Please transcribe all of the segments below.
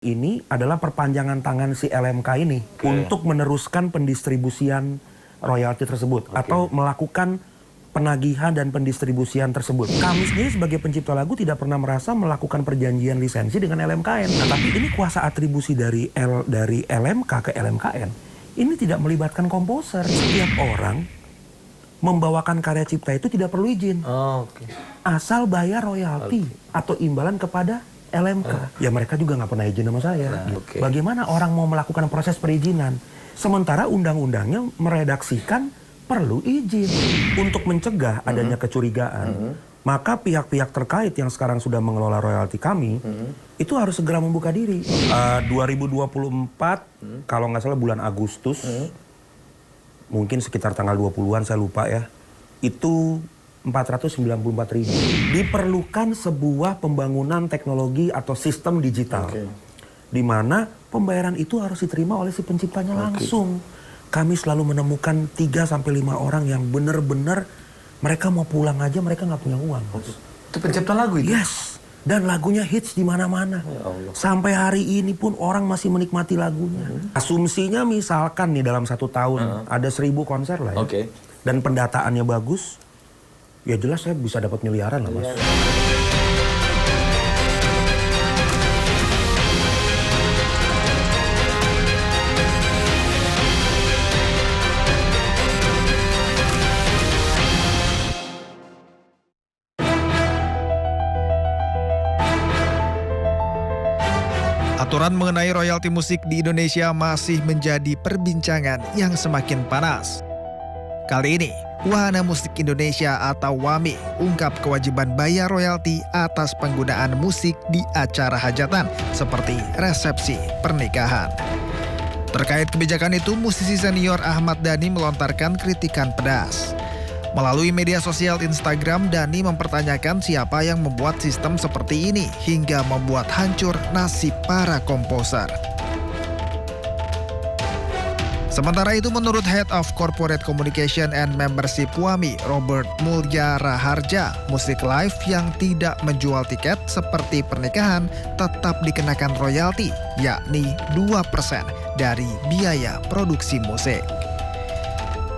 Ini adalah perpanjangan tangan si LMK ini untuk meneruskan pendistribusian royalti tersebut atau melakukan penagihan dan pendistribusian tersebut. Kami sendiri sebagai pencipta lagu tidak pernah merasa melakukan perjanjian lisensi dengan LMKN. Nah, tapi ini kuasa atribusi dari LMK ke LMKN. Ini tidak melibatkan komposer. Setiap orang membawakan karya cipta itu tidak perlu izin. Asal bayar royalti atau imbalan kepada LMK. Ya mereka juga nggak pernah izin sama saya. Bagaimana orang mau melakukan proses perizinan? Sementara undang-undangnya meredaksikan perlu izin. Untuk mencegah adanya kecurigaan, maka pihak-pihak terkait yang sekarang sudah mengelola royalti kami, itu harus segera membuka diri. 2024, kalau nggak salah bulan Agustus, mungkin sekitar tanggal 20-an, saya lupa ya, itu 494.000. Diperlukan sebuah pembangunan teknologi atau sistem digital. Di mana pembayaran itu harus diterima oleh si penciptanya langsung. Kami selalu menemukan 3-5 orang yang benar-benar mereka mau pulang aja mereka nggak punya uang. Itu pencipta lagu itu? Yes. Dan lagunya hits di mana-mana. Sampai hari ini pun orang masih menikmati lagunya. Asumsinya misalkan nih dalam 1 tahun ada 1.000 konser lah ya. Dan pendataannya bagus. Ya jelas saya bisa dapat miliaran lah, Mas. Aturan mengenai royalti musik di Indonesia masih menjadi perbincangan yang semakin panas. Kali ini, Wahana Musik Indonesia atau WAMI ungkap kewajiban bayar royalti atas penggunaan musik di acara hajatan seperti resepsi pernikahan. Terkait kebijakan itu, musisi senior Ahmad Dhani melontarkan kritikan pedas. Melalui media sosial Instagram, Dhani mempertanyakan siapa yang membuat sistem seperti ini hingga membuat hancur nasib para komposer. Sementara itu, menurut Head of Corporate Communication and Membership WAMI, Robert Mulya Raharja, musik live yang tidak menjual tiket seperti pernikahan tetap dikenakan royalti, yakni 2% dari biaya produksi musik.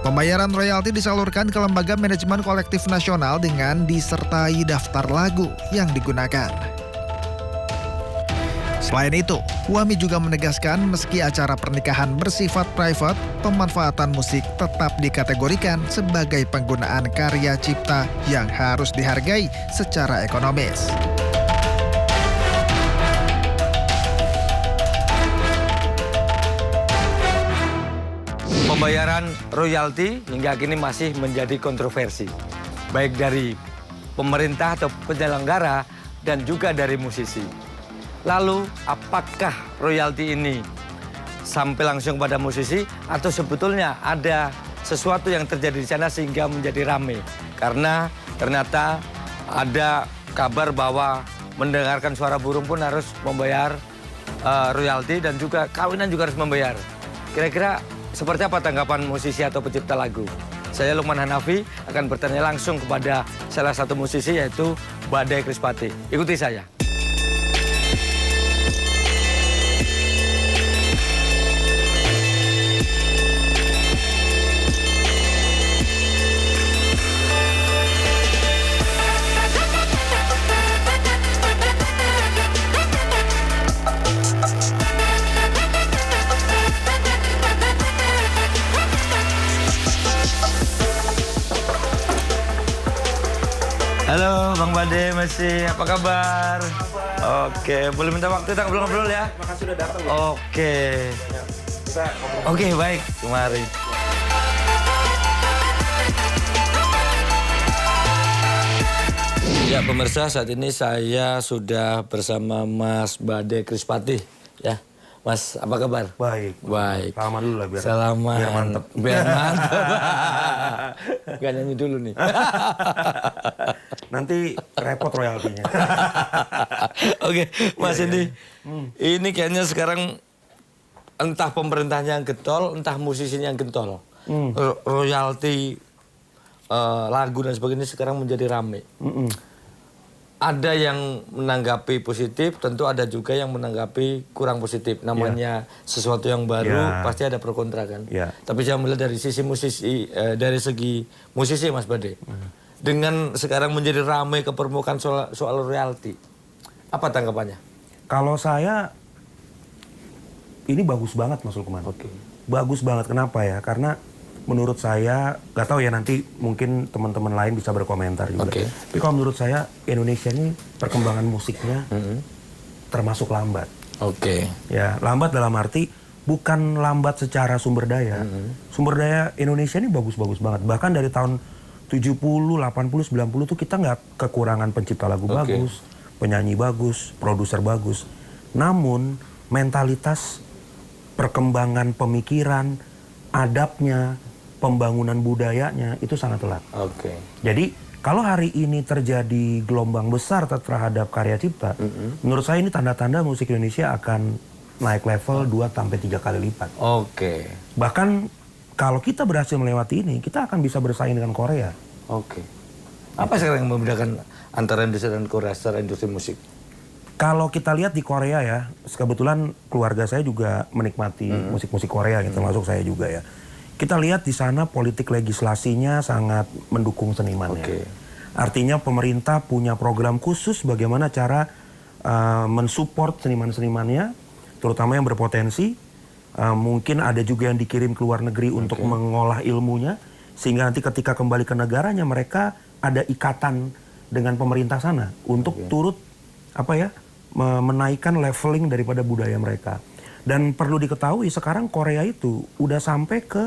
Pembayaran royalti disalurkan ke Lembaga Manajemen Kolektif Nasional dengan disertai daftar lagu yang digunakan. Selain itu, WAMI juga menegaskan meski acara pernikahan bersifat private, pemanfaatan musik tetap dikategorikan sebagai penggunaan karya cipta yang harus dihargai secara ekonomis. Pembayaran royalti hingga kini masih menjadi kontroversi, baik dari pemerintah atau penyelenggara dan juga dari musisi. Lalu, apakah royalti ini sampai langsung pada musisi atau sebetulnya ada sesuatu yang terjadi di sana sehingga menjadi ramai? Karena ternyata ada kabar bahwa mendengarkan suara burung pun harus membayar royalti dan juga kawinan juga harus membayar. Kira-kira seperti apa tanggapan musisi atau pencipta lagu? Saya Lukman Hanafi akan bertanya langsung kepada salah satu musisi yaitu Badai Krispatih. Ikuti saya. Halo Bang Badai, masih apa kabar? Oke, boleh minta waktu kita ngobrol-ngobrol ya? Makasih sudah datang. Oke, baik. Mari. Ya pemirsa, saat ini saya sudah bersama Mas Badai Krispatih. Ya, Mas, apa kabar? Baik. Baik. Salaman dulu lah biar mantep. Biar mantep. Gak nyanyi dulu nih. Nanti repot royaltinya. Oke, Mas ini kayaknya sekarang entah pemerintahnya yang getol, entah musisinya yang getol. Royalti lagu dan sebagainya sekarang menjadi rame. ada yang menanggapi positif, tentu ada juga yang menanggapi kurang positif. Namanya sesuatu yang baru pasti ada pro kontra kan. Tapi saya melihat dari sisi musisi, dari segi musisi Mas Bade, dengan sekarang menjadi ramai ke permukaan soal royalti, apa tanggapannya? Kalau saya ini bagus banget Mas Lukman. Bagus banget, kenapa ya? Karena menurut saya, gak tahu ya nanti mungkin teman-teman lain bisa berkomentar juga. Tapi kalau menurut saya Indonesia ini perkembangan musiknya termasuk lambat. Ya, lambat dalam arti bukan lambat secara sumber daya. Sumber daya Indonesia ini bagus-bagus banget. Bahkan dari tahun 70, 80, 90 tuh kita nggak kekurangan pencipta lagu bagus, penyanyi bagus, produser bagus. Namun mentalitas, perkembangan pemikiran, adabnya, pembangunan budayanya itu sangat telat. Jadi kalau hari ini terjadi gelombang besar terhadap karya cipta, menurut saya ini tanda-tanda musik Indonesia akan naik level 2-3 kali lipat. Bahkan kalau kita berhasil melewati ini, kita akan bisa bersaing dengan Korea. Apa sekarang yang membedakan antara Indonesia dan Korea secara industri musik? Kalau kita lihat di Korea ya, kebetulan keluarga saya juga menikmati musik-musik Korea, gitu, termasuk saya juga ya. Kita lihat di sana politik legislasinya sangat mendukung senimannya. Artinya pemerintah punya program khusus bagaimana cara mensupport seniman-senimannya, terutama yang berpotensi. Mungkin ada juga yang dikirim ke luar negeri untuk mengolah ilmunya, sehingga nanti ketika kembali ke negaranya mereka ada ikatan dengan pemerintah sana untuk turut menaikkan leveling daripada budaya mereka. Dan perlu diketahui sekarang Korea itu udah sampai ke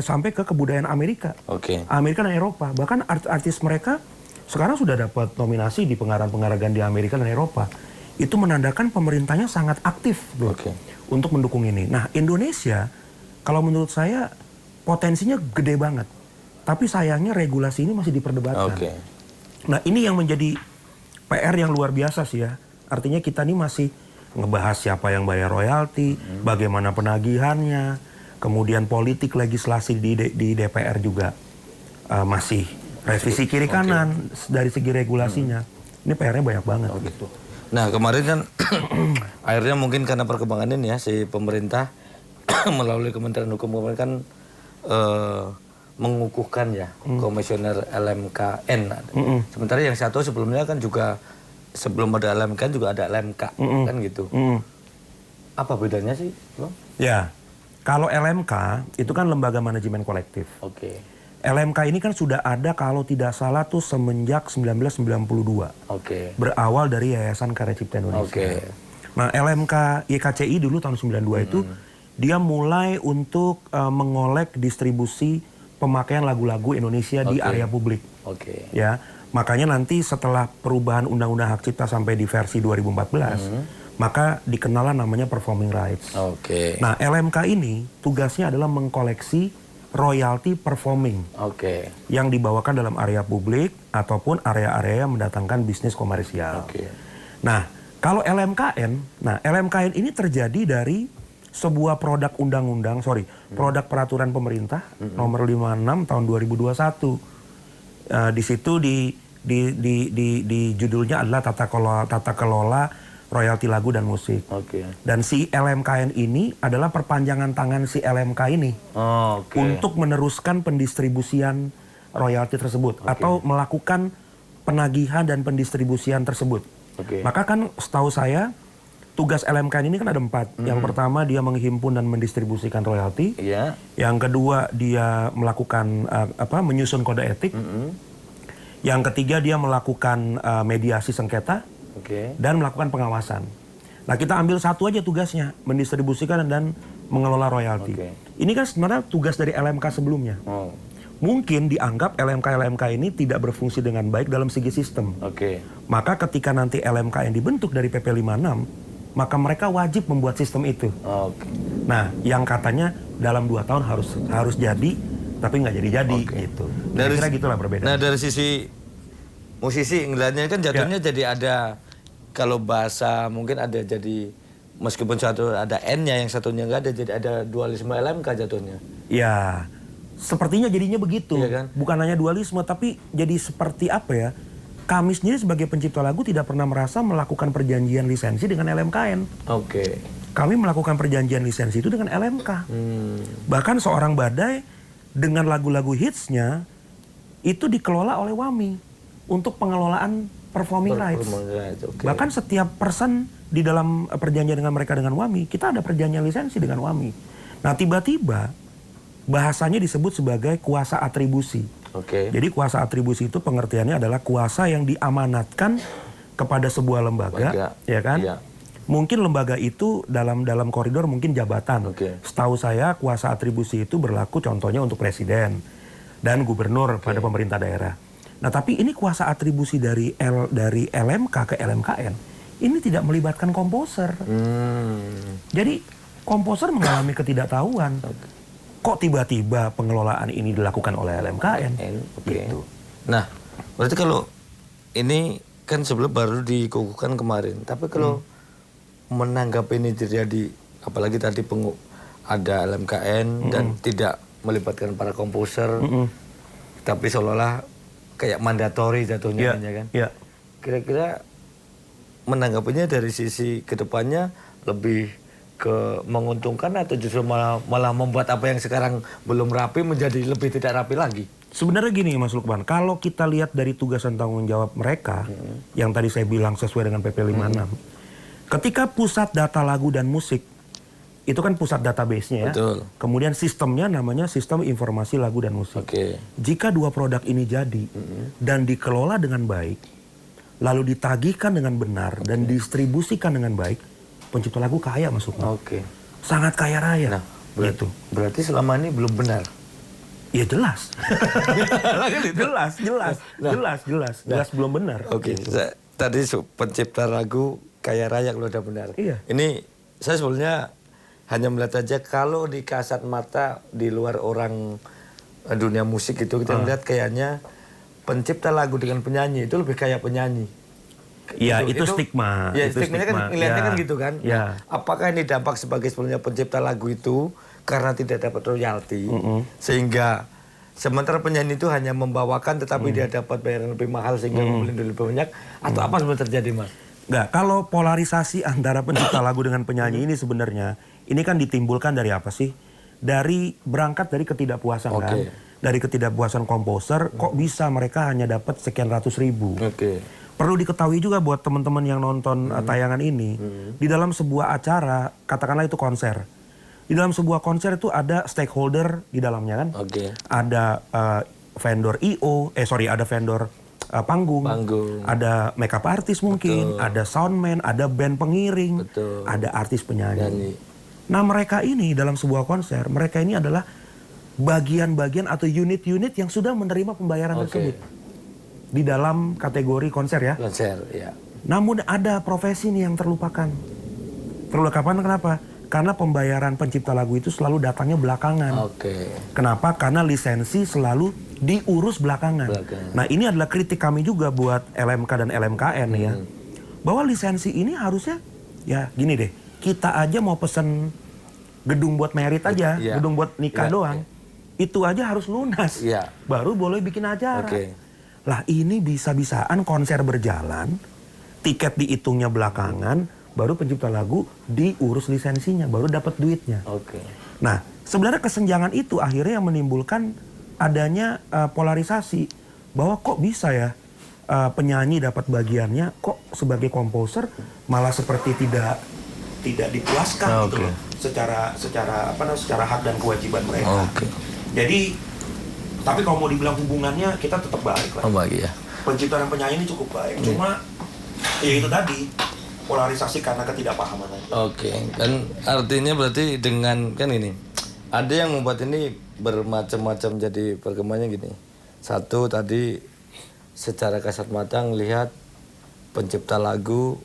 sampai ke kebudayaan Amerika, Amerika dan Eropa. Bahkan artis mereka sekarang sudah dapat nominasi di penghargaan di Amerika dan Eropa. Itu menandakan pemerintahnya sangat aktif untuk mendukung ini. Nah, Indonesia kalau menurut saya potensinya gede banget, tapi sayangnya regulasi ini masih diperdebatkan. Nah, ini yang menjadi PR yang luar biasa sih ya. Artinya kita ini masih ngebahas siapa yang bayar royalti, bagaimana penagihannya, kemudian politik legislasi di DPR juga masih revisi kiri kanan dari segi regulasinya. Ini PR-nya banyak banget. Nah, kemarin kan akhirnya mungkin karena perkembangan ini ya, si pemerintah melalui Kementerian Hukum kemarin kan mengukuhkan ya komisioner LMKN. Sementara yang satu sebelumnya kan juga sebelum ada LMKN juga ada LMK kan gitu. Apa bedanya sih, Bang? Ya, kalau LMK itu kan lembaga manajemen kolektif. LMK ini kan sudah ada kalau tidak salah tuh semenjak 1992. Berawal dari Yayasan Karya Cipta Indonesia. Nah, LMK YKCI dulu tahun 92 itu dia mulai untuk mengolek distribusi pemakaian lagu-lagu Indonesia di area publik. Ya, makanya nanti setelah perubahan Undang-Undang Hak Cipta sampai di versi 2014, maka dikenalah namanya performing rights. Nah, LMK ini tugasnya adalah mengkoleksi royalti performing yang dibawakan dalam area publik ataupun area-area yang mendatangkan bisnis komersial. Nah, kalau LMKN ini terjadi dari sebuah produk produk peraturan pemerintah nomor 56 tahun 2021. Di situ di judulnya adalah tata kelola royalti lagu dan musik. Dan si LMKN ini adalah perpanjangan tangan si LMK ini untuk meneruskan pendistribusian royalti tersebut atau melakukan penagihan dan pendistribusian tersebut. Maka kan setahu saya tugas LMKN ini kan ada 4. Yang pertama dia menghimpun dan mendistribusikan royalti. Yang kedua dia melakukan menyusun kode etik. Yang ketiga dia melakukan mediasi sengketa dan melakukan pengawasan. Nah, kita ambil satu aja tugasnya, mendistribusikan dan mengelola royalti. Ini kan sebenarnya tugas dari LMK sebelumnya. Mungkin dianggap LMK ini tidak berfungsi dengan baik dalam segi sistem. Maka ketika nanti LMK yang dibentuk dari PP 56, maka mereka wajib membuat sistem itu. Nah, yang katanya dalam 2 tahun harus jadi, tapi nggak jadi gitu. Kira-kira gitulah perbedaan. Nah, dari sisi musisi ngeliatnya kan jatuhnya jadi ada, kalau bahasa mungkin ada jadi, meskipun satu ada N-nya, yang satunya nggak ada, jadi ada dualisme LMK jatuhnya. Ya, sepertinya jadinya begitu. Iya kan? Bukan hanya dualisme, tapi jadi seperti apa ya? kami sendiri sebagai pencipta lagu tidak pernah merasa melakukan perjanjian lisensi dengan LMKN. Oke. Kami melakukan perjanjian lisensi itu dengan LMK. Bahkan Seorang Badai dengan lagu-lagu hitsnya itu dikelola oleh WAMI untuk pengelolaan performing rights. Okay. Bahkan setiap person di dalam perjanjian dengan mereka dengan WAMI, kita ada perjanjian lisensi dengan WAMI. Nah, tiba-tiba bahasanya disebut sebagai kuasa atribusi. Oke. Jadi kuasa atribusi itu pengertiannya adalah kuasa yang diamanatkan kepada sebuah lembaga, ya kan? Iya. Mungkin lembaga itu dalam koridor mungkin jabatan. Oke. Setahu saya kuasa atribusi itu berlaku contohnya untuk presiden dan gubernur pada pemerintah daerah. Nah, tapi ini kuasa atribusi dari LMK ke LMKN ini tidak melibatkan komposer. Jadi komposer mengalami ketidaktahuan. Kok tiba-tiba pengelolaan ini dilakukan oleh LMKN? Oke. Gitu. Nah, berarti kalau ini kan sebelum baru dikukuhkan kemarin, tapi kalau menanggapi ini terjadi, apalagi tadi ada LMKN dan tidak melibatkan para komposer, tapi seolah-olah kayak mandatori jatuhnya, kan? Iya. Kira-kira menanggapinya dari sisi kedepannya lebih ke menguntungkan atau justru malah membuat apa yang sekarang belum rapi menjadi lebih tidak rapi lagi? Sebenarnya gini Mas Lukman, kalau kita lihat dari tugas dan tanggung jawab mereka, yang tadi saya bilang sesuai dengan PP 56, ketika pusat data lagu dan musik, itu kan pusat database-nya ya. Betul. Kemudian sistemnya namanya sistem informasi lagu dan musik. Oke. Jika dua produk ini jadi dan dikelola dengan baik, lalu ditagihkan dengan benar dan distribusikan dengan baik, pencipta lagu kaya Mas Lukman. Oke. Sangat kaya raya. Nah, berarti, gitu. berarti selama ini belum benar. Ya jelas. jelas belum benar. Oke. Tadi pencipta lagu kaya raya kalau udah benar. Iya. Ini saya sebetulnya hanya melihat aja kalau di kasat mata di luar orang dunia musik itu kita melihat kayaknya pencipta lagu dengan penyanyi itu lebih kayak penyanyi. Ya itu stigma. Ya itu stigmanya kan ngeliatnya kan gitu kan. Ya. Nah, apakah ini dampak sebagai sebenarnya pencipta lagu itu karena tidak dapat royalti sehingga sementara penyanyi itu hanya membawakan tetapi dia dapat bayaran lebih mahal sehingga membeli lebih banyak atau apa sebenarnya terjadi Mas? Enggak, kalau polarisasi antara pencipta lagu dengan penyanyi ini sebenarnya ini kan ditimbulkan dari apa sih? Berangkat dari ketidakpuasan kan. Dari ketidakpuasan komposer kok bisa mereka hanya dapat sekian ratus ribu. Perlu diketahui juga buat teman-teman yang nonton tayangan ini, di dalam sebuah acara, katakanlah itu konser. Di dalam sebuah konser itu ada stakeholder di dalamnya kan. Ada vendor ada vendor panggung, ada makeup artist mungkin, ada soundman, ada band pengiring, ada artis penyanyi. Nah mereka ini dalam sebuah konser, mereka ini adalah bagian-bagian atau unit-unit yang sudah menerima pembayaran tersebut. Di dalam kategori konser ya. Namun ada profesi nih yang terlupakan. Terlupakan kenapa? Karena pembayaran pencipta lagu itu selalu datangnya belakangan. Kenapa? Karena lisensi selalu diurus belakangan. Nah ini adalah kritik kami juga buat LMK dan LMKN ya. Bahwa lisensi ini harusnya, ya gini deh, kita aja mau pesen gedung buat merit aja, gedung buat nikah doang. Itu aja harus lunas. Baru boleh bikin acara. Lah ini bisa-bisaan konser berjalan, tiket dihitungnya belakangan, baru pencipta lagu diurus lisensinya, baru dapat duitnya. Nah, sebenarnya kesenjangan itu akhirnya yang menimbulkan adanya polarisasi bahwa kok bisa ya penyanyi dapat bagiannya, kok sebagai komposer malah seperti tidak dipuaskan gitu loh, secara hak dan kewajiban mereka. Jadi tapi kalau mau dibilang hubungannya kita tetap baik lah. Pencipta dan penyanyi ini cukup baik. Cuma ya itu tadi polarisasi karena ketidakpahaman aja. Dan artinya berarti dengan kan ini ada yang membuat ini bermacam-macam jadi perkembangannya gini. Satu tadi secara kasat mata ngelihat pencipta lagu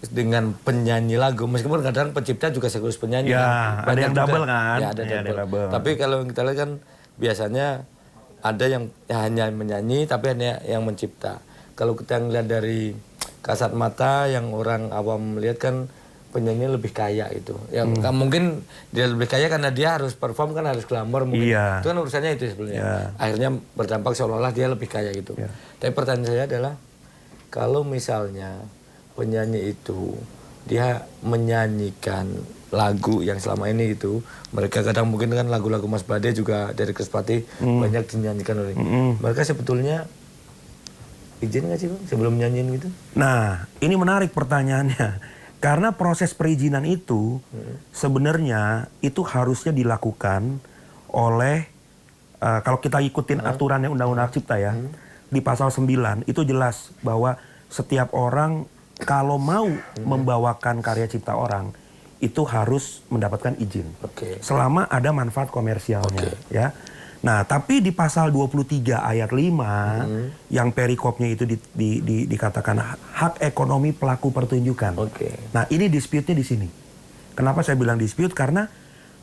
dengan penyanyi lagu, meskipun kadang pencipta juga sekaligus penyanyi. Ya, ada yang double kan? Ya, ada double. Tapi kalau kita lihat kan biasanya ada yang hanya menyanyi tapi hanya yang mencipta. Kalau kita ngelihat dari kasat mata yang orang awam melihat kan penyanyi lebih kaya itu. Yang nggak mungkin dia lebih kaya karena dia harus perform kan harus glamor mungkin. Iya. Itu kan urusannya itu sebenarnya. Iya. Akhirnya berdampak seolah-olah dia lebih kaya gitu. Iya. Tapi pertanyaan saya adalah kalau misalnya penyanyi itu dia menyanyikan lagu yang selama ini itu mereka kadang mungkin kan lagu-lagu Mas Bade juga dari Krispati banyak dinyanyikan oleh mereka sebetulnya izin nggak sih Bang sebelum nyanyiin gitu? Nah, ini menarik pertanyaannya. Karena proses perizinan itu sebenarnya itu harusnya dilakukan oleh kalau kita ikutin aturannya Undang-Undang Cipta ya, di pasal 9 itu jelas bahwa setiap orang kalau mau membawakan karya cipta orang itu harus mendapatkan izin. Selama ada manfaat komersialnya ya. Nah, tapi di pasal 23 ayat 5 yang perikopnya itu dikatakan hak ekonomi pelaku pertunjukan. Nah, ini dispute-nya di sini. Kenapa saya bilang dispute? Karena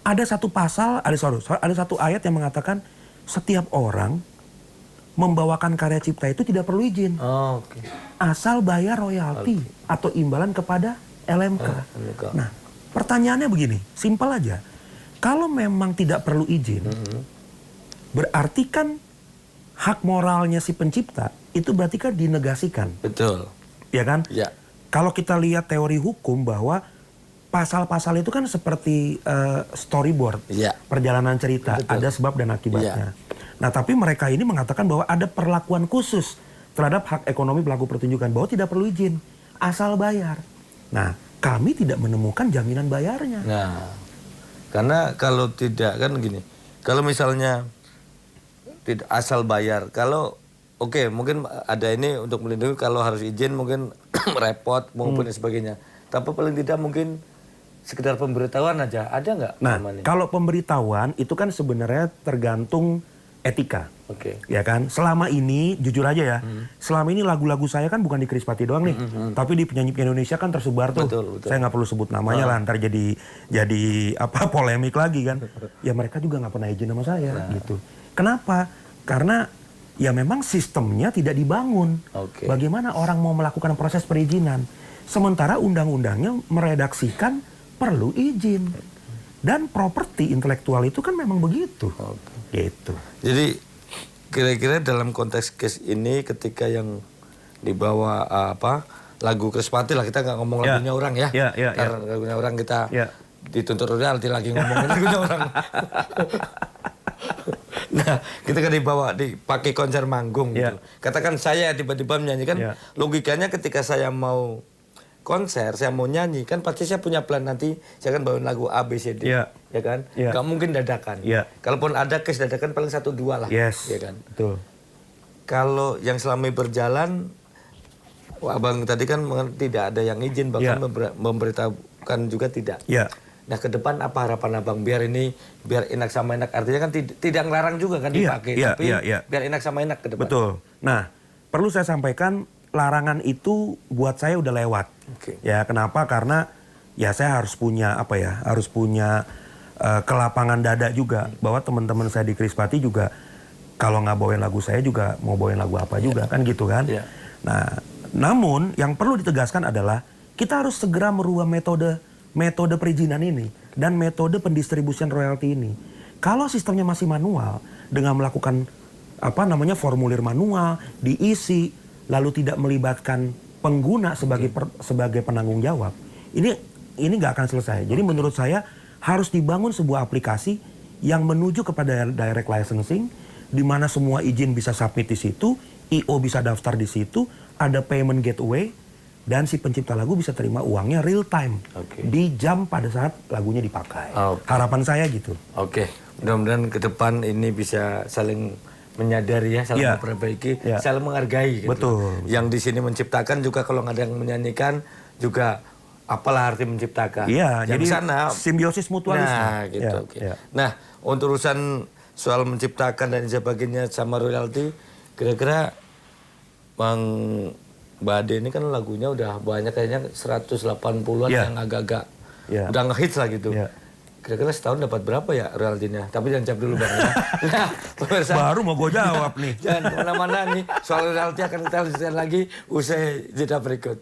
ada satu pasal, ada satu ayat yang mengatakan setiap orang membawakan karya cipta itu tidak perlu izin. Asal bayar royalti atau imbalan kepada LMK. Nah, pertanyaannya begini, simpel aja. Kalau memang tidak perlu izin, berarti kan hak moralnya si pencipta itu berarti kan dinegasikan. Betul. Ya kan? Ya. Kalau kita lihat teori hukum bahwa pasal-pasal itu kan seperti storyboard, perjalanan cerita, ada sebab dan akibatnya. Nah, tapi mereka ini mengatakan bahwa ada perlakuan khusus terhadap hak ekonomi pelaku pertunjukan bahwa tidak perlu izin, asal bayar. Nah, kami tidak menemukan jaminan bayarnya. Nah, karena kalau tidak kan gini, kalau misalnya tidak asal bayar. Kalau mungkin ada ini untuk melindungi kalau harus izin mungkin repot maupun sebagainya. Tapi paling tidak mungkin sekedar pemberitahuan aja. Ada nggak? Nah, kalau pemberitahuan itu kan sebenarnya tergantung etika. Ya kan? Selama ini jujur aja ya. Selama ini lagu-lagu saya kan bukan di Krispati doang nih. Tapi di penyanyi Indonesia kan tersebar tuh. Betul. Saya nggak perlu sebut namanya lah, ntar jadi polemik lagi kan. Ya mereka juga nggak pernah izin sama saya gitu. Kenapa? Karena ya memang sistemnya tidak dibangun. Bagaimana orang mau melakukan proses perizinan? Sementara undang-undangnya meredaksikan perlu izin. Dan properti intelektual itu kan memang begitu. Gitu. Jadi kira-kira dalam konteks case ini ketika yang dibawa lagu Krispati lah, kita nggak ngomong lagunya orang ya. Karena lagunya orang kita dituntut royalti lagi ngomongin lagunya orang. Nah, kita kan dipakai konser manggung gitu. Katakan saya tiba-tiba menyanyikan, logikanya ketika saya mau konser, saya mau nyanyi, kan pasti saya punya plan nanti, saya akan bawain lagu A, B, C, D, ya kan? Gak mungkin dadakan. Kalaupun ada case dadakan paling 1-2 lah, ya kan? Betul. Kalau yang selama ini berjalan, Abang tadi kan tidak ada yang izin, bahkan memberitahukan juga tidak. Nah, ke depan apa harapan Abang biar enak sama enak, artinya kan tidak ngelarang juga kan dipakai, tapi biar enak sama enak ke depan. Betul. Nah, perlu saya sampaikan larangan itu buat saya udah lewat. Ya, kenapa? Karena ya saya harus punya harus punya kelapangan dada juga bahwa teman-teman saya di Krispati juga kalau nggak bawain lagu saya juga mau bawain lagu apa juga kan gitu kan. Nah, namun yang perlu ditegaskan adalah kita harus segera merubah metode perizinan ini dan metode pendistribusian royalti ini. Kalau sistemnya masih manual dengan melakukan formulir manual diisi lalu tidak melibatkan pengguna sebagai penanggung jawab, ini nggak akan selesai. Jadi menurut saya harus dibangun sebuah aplikasi yang menuju kepada direct licensing, di mana semua izin bisa submit di situ, IO bisa daftar di situ, ada payment gateway, dan si pencipta lagu bisa terima uangnya real time di jam pada saat lagunya dipakai. Harapan saya gitu. Mudah-mudahan ke depan ini bisa saling menyadari ya, saling memperbaiki, saling menghargai gitu. Betul. Yang di sini menciptakan juga kalau nggak ada yang menyanyikan juga apalah arti menciptakan. Jadi sana simbiosis mutualisme. Nah, gitu. Nah, untuk urusan soal menciptakan dan sebagainya sama royalti, kira-kira Bang Bade ini kan lagunya udah banyak kayaknya 180-an yang agak-agak udah ngehits lah gitu. Kira-kira setahun dapat berapa ya royaltinya? Tapi jangan jawab dulu Bang. Nah, pemirsa, baru mau gue jawab nih. Jangan kemana-mana nih. Soal royalti akan kita lanjutkan lagi usai jeda berikut.